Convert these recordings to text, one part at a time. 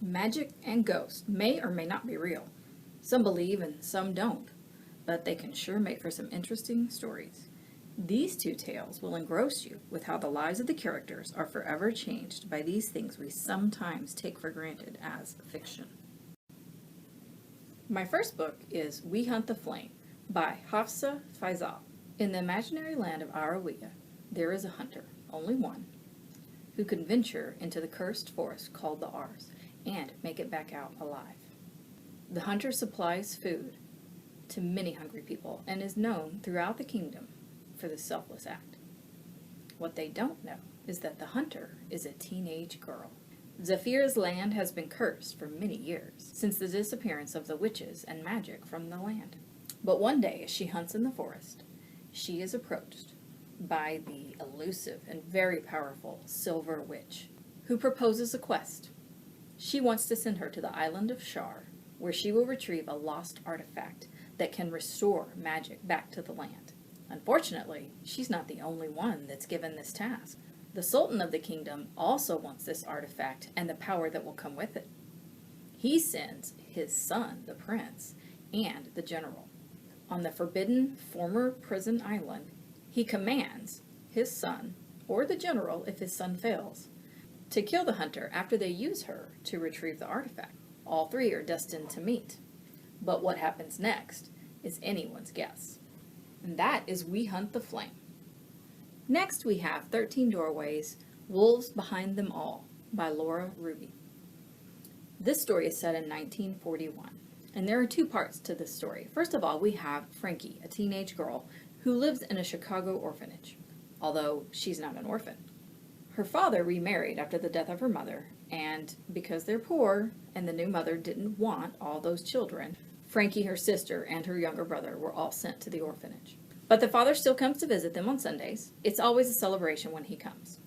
Magic and ghosts may or may not be real. Some believe and some don't, but they can sure make for some interesting stories. These two tales will engross you with how the lives of the characters are forever changed by these things we sometimes take for granted as fiction. My first book is We Hunt the Flame by Hafsa Faizal. In the imaginary land of Arawiya, there is a hunter, only one, who can venture into the cursed forest called the Ars and make it back out alive. The hunter supplies food to many hungry people and is known throughout the kingdom for this selfless act. What they don't know is that the hunter is a teenage girl. Zafira's land has been cursed for many years, since the disappearance of the witches and magic from the land. But one day, as she hunts in the forest, she is approached by the elusive and very powerful Silver Witch, who proposes a quest. She wants to send her to the island of Shar, where she will retrieve a lost artifact that can restore magic back to the land. Unfortunately, she's not the only one that's given this task. The Sultan of the kingdom also wants this artifact and the power that will come with it. He sends his son, the prince, and the general. On the forbidden former prison island, he commands his son, or the general if his son fails, to kill the hunter after they use her to retrieve the artifact. All three are destined to meet. But what happens next is anyone's guess. And that is We Hunt the Flame. Next we have 13 Doorways, Wolves Behind Them All by Laura Ruby. This story is set in 1941, and there are two parts to this story. First of all, we have Frankie, a teenage girl who lives in a Chicago orphanage, although she's not an orphan. Her father remarried after the death of her mother, and because they're poor and the new mother didn't want all those children, Frankie, her sister, and her younger brother were all sent to the orphanage. But the father still comes to visit them on Sundays. It's always a celebration when he comes.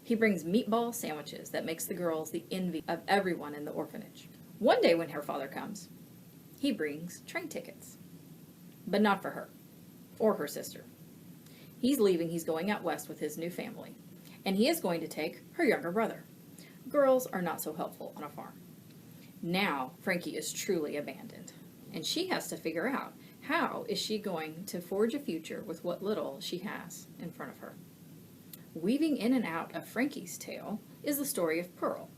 He brings meatball sandwiches that makes the girls the envy of everyone in the orphanage. One day when her father comes, he brings train tickets. But not for her, or her sister. He's leaving, he's going out west with his new family, and he is going to take her younger brother. Girls are not so helpful on a farm. Now, Frankie is truly abandoned, and she has to figure out how is she going to forge a future with what little she has in front of her. Weaving in and out of Frankie's tale is the story of Pearl,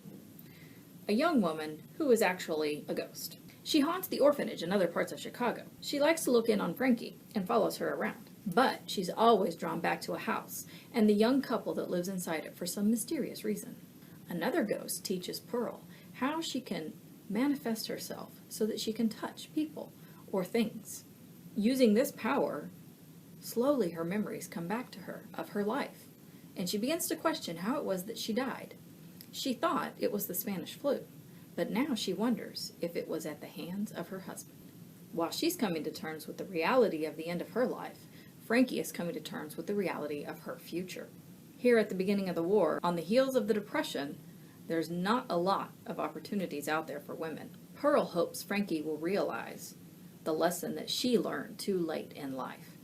a young woman who is actually a ghost. She haunts the orphanage in other parts of Chicago. She likes to look in on Frankie and follows her around, but she's always drawn back to a house and the young couple that lives inside it for some mysterious reason. Another ghost teaches Pearl how she can manifest herself so that she can touch people or things. Using this power, slowly her memories come back to her of her life, and she begins to question how it was that she died. She thought it was the Spanish flu, but now she wonders if it was at the hands of her husband. While she's coming to terms with the reality of the end of her life, Frankie is coming to terms with the reality of her future. Here at the beginning of the war, on the heels of the Depression, there's not a lot of opportunities out there for women. Pearl hopes Frankie will realize the lesson that she learned too late in life,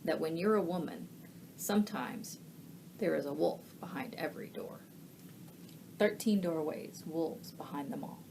that when you're a woman, sometimes there is a wolf behind every door. 13 Doorways, Wolves Behind Them All.